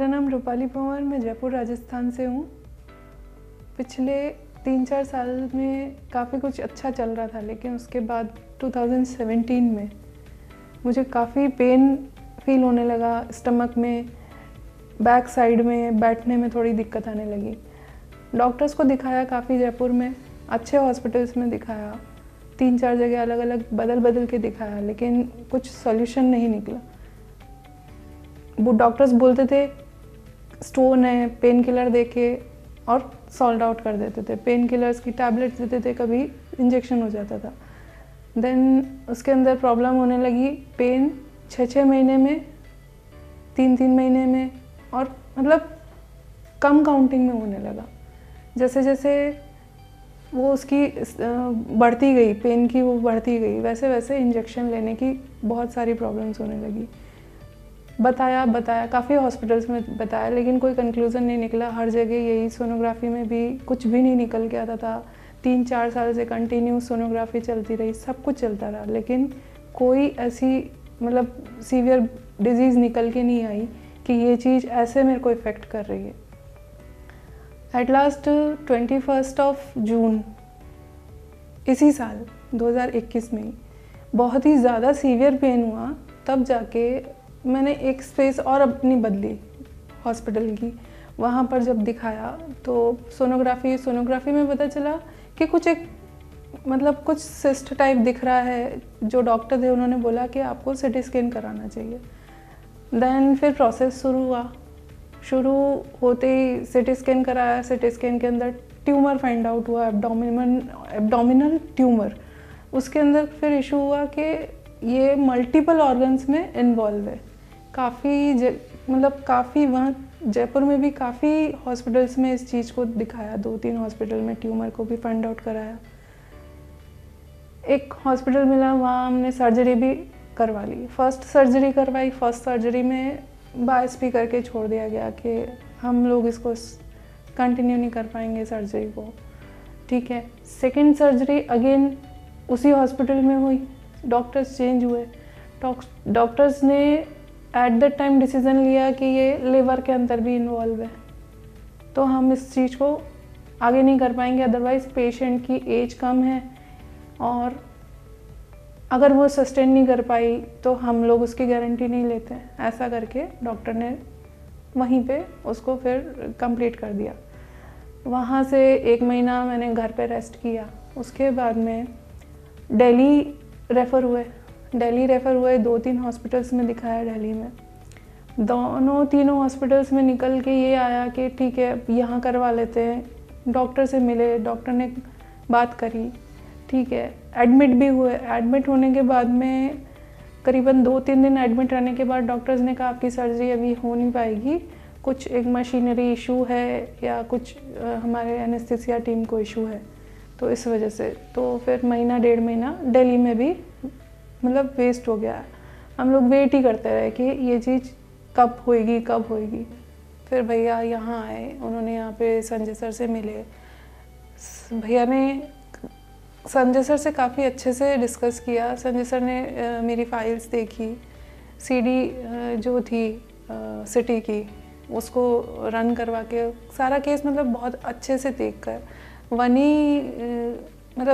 मेरा नाम रूपाली पंवर, मैं जयपुर राजस्थान से हूँ। पिछले 3-4 साल में काफ़ी कुछ अच्छा चल रहा था, लेकिन उसके बाद 2017 में मुझे काफ़ी पेन फील होने लगा। स्टमक में, बैक साइड में, बैठने में थोड़ी दिक्कत आने लगी। डॉक्टर्स को दिखाया काफ़ी, जयपुर में अच्छे हॉस्पिटल्स में दिखाया, 3-4 जगह अलग अलग बदल के दिखाया, लेकिन कुछ सॉल्यूशन नहीं निकला। वो डॉक्टर्स बोलते थे स्टोन है, पेन किलर दे के और सॉल्ट आउट कर देते थे। पेन किलर्स की टैबलेट्स देते थे, कभी इंजेक्शन हो जाता था। देन उसके अंदर प्रॉब्लम होने लगी, पेन 6-6 महीने में, 3-3 महीने में, और मतलब कम काउंटिंग में होने लगा। जैसे जैसे वो उसकी बढ़ती गई, पेन की वो बढ़ती गई, वैसे वैसे इंजेक्शन लेने की बहुत सारी प्रॉब्लम्स होने लगी। बताया काफ़ी हॉस्पिटल्स में बताया, लेकिन कोई कंक्लूज़न नहीं निकला। हर जगह यही, सोनोग्राफी में भी कुछ भी नहीं निकल के आता था। 3-4 साल से कंटिन्यू सोनोग्राफी चलती रही, सब कुछ चलता रहा, लेकिन कोई ऐसी मतलब सीवियर डिजीज़ निकल के नहीं आई कि ये चीज़ ऐसे मेरे को इफ़ेक्ट कर रही है। एट लास्ट 21 जून इसी साल 2021 में बहुत ही ज़्यादा सीवियर पेन हुआ। तब जाके मैंने एक स्पेस और अपनी बदली हॉस्पिटल की। वहाँ पर जब दिखाया तो सोनोग्राफी में पता चला कि कुछ सिस्ट टाइप दिख रहा है। जो डॉक्टर थे उन्होंने बोला कि आपको सीटी स्कैन कराना चाहिए। देन फिर प्रोसेस शुरू होते ही सीटी स्कैन कराया। सीटी स्कैन के अंदर ट्यूमर फाइंड आउट हुआ, एब्डोमिनल ट्यूमर। उसके अंदर फिर इशू हुआ कि ये मल्टीपल ऑर्गन्स में इन्वॉल्व है। काफ़ी वहाँ जयपुर में भी काफ़ी हॉस्पिटल्स में इस चीज़ को दिखाया। 2-3 हॉस्पिटल में ट्यूमर को भी फाइंड आउट कराया। एक हॉस्पिटल मिला, वहाँ हमने सर्जरी भी करवा ली। फर्स्ट सर्जरी में बायस्पी करके छोड़ दिया गया कि हम लोग इसको कंटिन्यू नहीं कर पाएंगे सर्जरी को, ठीक है। सेकेंड सर्जरी अगेन उसी हॉस्पिटल में हुई। डॉक्टर्स चेंज हुए। डॉक्टर्स ने एट द टाइम डिसीज़न लिया कि ये लिवर के अंदर भी इन्वॉल्व है, तो हम इस चीज़ को आगे नहीं कर पाएंगे। अदरवाइज़ पेशेंट की एज कम है और अगर वो सस्टेन नहीं कर पाई तो हम लोग उसकी गारंटी नहीं लेते। ऐसा करके डॉक्टर ने वहीं पे उसको फिर कंप्लीट कर दिया। वहाँ से 1 महीना मैंने घर पे रेस्ट किया। उसके बाद में दिल्ली रेफ़र हुए। 2-3 हॉस्पिटल्स में दिखाया दिल्ली में। तीनों हॉस्पिटल्स में निकल के ये आया कि ठीक है, यहाँ करवा लेते हैं। डॉक्टर से मिले, डॉक्टर ने बात करी, ठीक है। एडमिट भी हुए। एडमिट होने के बाद में करीबन 2-3 दिन एडमिट रहने के बाद डॉक्टर्स ने कहा आपकी सर्जरी अभी हो नहीं पाएगी, कुछ एक मशीनरी इशू है या कुछ हमारे एनेस्थीसिया टीम को इशू है, तो इस वजह से। तो फिर 1-1.5 महीना दिल्ली में भी मतलब वेस्ट हो गया। हम लोग वेट ही करते रहे कि ये चीज़ कब होएगी। फिर भैया यहाँ आए, उन्होंने यहाँ पे संजय सर से मिले। भैया ने संजय सर से काफ़ी अच्छे से डिस्कस किया। संजय सर ने मेरी फाइल्स देखी, सीडी जो थी सिटी की, उसको रन करवा के सारा केस मतलब बहुत अच्छे से देखकर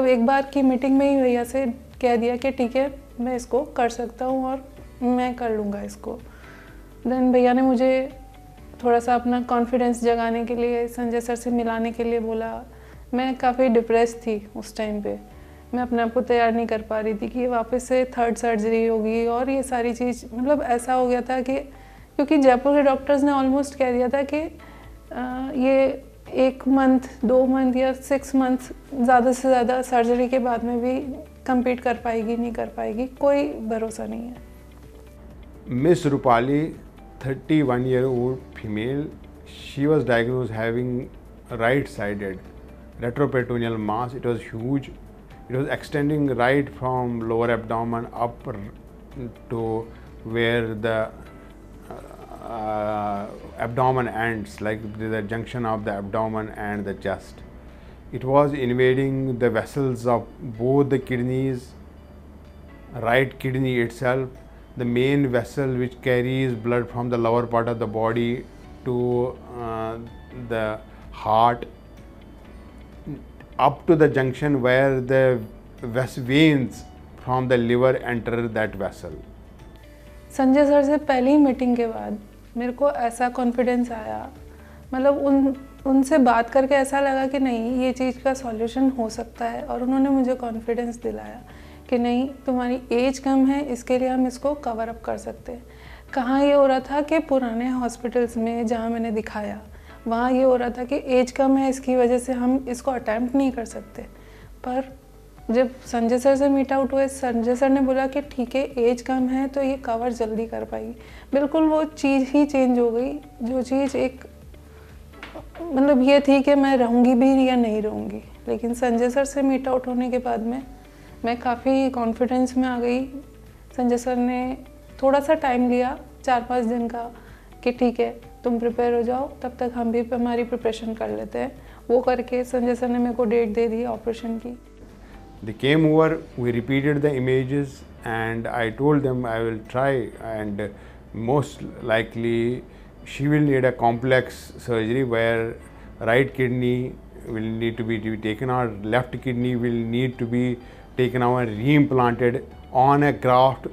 एक बार की मीटिंग में ही भैया से कह दिया कि ठीक है, मैं इसको कर सकता हूँ और मैं कर लूँगा इसको। देन भैया ने मुझे थोड़ा सा अपना कॉन्फिडेंस जगाने के लिए संजय सर से मिलाने के लिए बोला। मैं काफ़ी डिप्रेस थी उस टाइम पे। मैं अपने आप को तैयार नहीं कर पा रही थी कि वापस से 3rd सर्जरी होगी और ये सारी चीज़ मतलब ऐसा हो गया था कि क्योंकि जयपुर के डॉक्टर्स ने ऑलमोस्ट कह दिया था कि ये 1 मंथ, 2 मंथ या 6 मंथ ज़्यादा से ज़्यादा सर्जरी के बाद में भी compete कर पाएगी, नहीं कर पाएगी, कोई भरोसा नहीं है। Miss Rupali, 31-year-old female, she was diagnosed having right-sided retroperitoneal mass. It was huge. It was extending right from lower abdomen up to where the abdomen ends, like the junction of the abdomen and the chest. It was invading the vessels of both the kidneys, right kidney itself, the main vessel which carries blood from the lower part of the body to the heart, up to the junction where the veins from the liver enter that vessel. Sanjay sir से पहली meeting के बाद मेरे को ऐसा confidence आया, मतलब उनसे बात करके ऐसा लगा कि नहीं, ये चीज़ का सॉल्यूशन हो सकता है। और उन्होंने मुझे कॉन्फिडेंस दिलाया कि नहीं, तुम्हारी एज कम है, इसके लिए हम इसको कवर अप कर सकते हैं। कहाँ ये हो रहा था कि पुराने हॉस्पिटल्स में जहाँ मैंने दिखाया, वहाँ ये हो रहा था कि एज कम है, इसकी वजह से हम इसको अटैम्प्ट नहीं कर सकते। पर जब संजय सर से मीट आउट हुए, संजय सर ने बोला कि ठीक है, एज कम है तो ये कवर जल्दी कर पाएगी। बिल्कुल वो चीज़ ही चेंज हो गई, जो चीज़ एक मतलब ये थी कि मैं रहूँगी भी या नहीं रहूँगी। लेकिन संजय सर से मीट आउट होने के बाद में मैं काफ़ी कॉन्फिडेंस में आ गई। संजय सर ने थोड़ा सा टाइम लिया, 4-5 दिन का, कि ठीक है तुम प्रिपेयर हो जाओ, तब तक हम भी हमारी प्रिपरेशन कर लेते हैं। वो करके संजय सर ने मेरे को डेट दे दी ऑपरेशन की। They came over, we repeated the images, and I told them I will try, and most likely she will need a complex surgery where right kidney will need to be taken out, left kidney will need to be taken out and reimplanted on a graft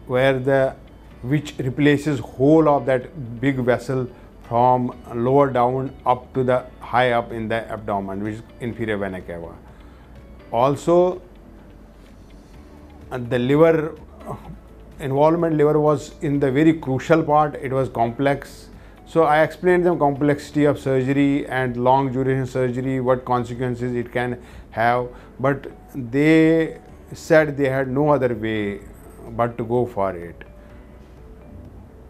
which replaces whole of that big vessel from lower down up to the high up in the abdomen, which is inferior vena cava. Also, the liver involvement was in the very crucial part. It was complex. So I explained them complexity of surgery and long duration surgery, what consequences it can have. But they said they had no other way but to go for it.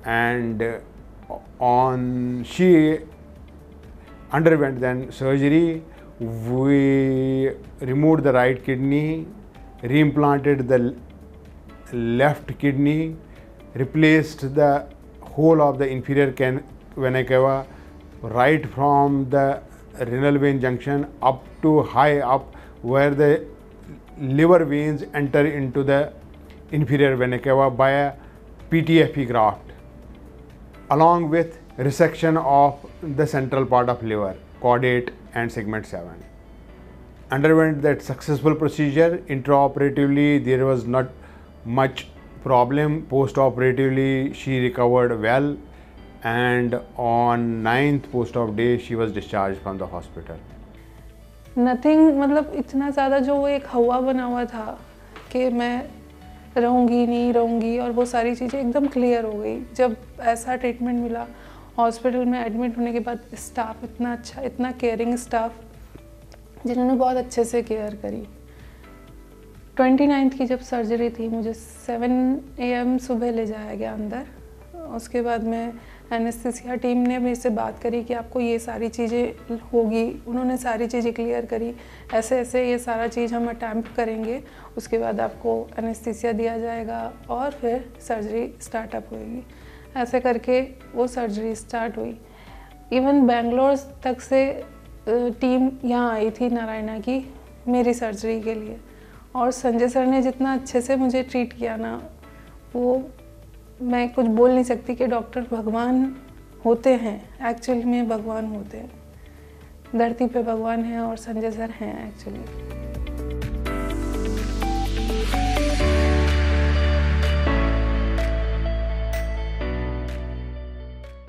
And she underwent then surgery. We removed the right kidney, reimplanted the left kidney, replaced the whole of the inferior vena cava right from the renal vein junction up to high up where the liver veins enter into the inferior vena cava by a PTFE graft, along with resection of the central part of liver, caudate and segment 7. Underwent that successful procedure. Intraoperatively there was not much problem. Post-operatively she recovered well, and on 9th post-op day she was discharged from the hospital. Nothing, मतलब इतना ज़्यादा जो वो एक हवा बना हुआ था कि मैं रहूँगी नहीं रहूँगी, और वो सारी चीज़ें एकदम क्लियर हो गई जब ऐसा ट्रीटमेंट मिला। हॉस्पिटल में एडमिट होने के बाद स्टाफ इतना अच्छा, इतना केयरिंग स्टाफ, जिन्होंने बहुत अच्छे से केयर करी। 29th की जब सर्जरी थी, मुझे 7 AM सुबह ले जाया गया अंदर। उसके बाद में एनेस्थीसिया टीम ने मेरे से बात करी कि आपको ये सारी चीज़ें होगी। उन्होंने सारी चीज़ें क्लियर करी, ऐसे ऐसे ये सारा चीज़ हम अटैम्प्ट करेंगे, उसके बाद आपको एनेस्थीसिया दिया जाएगा और फिर सर्जरी स्टार्टअप होएगी। ऐसे करके वो सर्जरी स्टार्ट हुई। इवन बेंगलोर तक से टीम यहाँ आई थी नारायणा की मेरी सर्जरी के लिए, और संजय सर ने जितना अच्छे से मुझे ट्रीट किया ना, वो मैं कुछ बोल नहीं सकती कि डॉक्टर भगवान होते हैं, एक्चुअली में भगवान होते हैं। धरती पे भगवान हैं और संजय सर हैं एक्चुअली।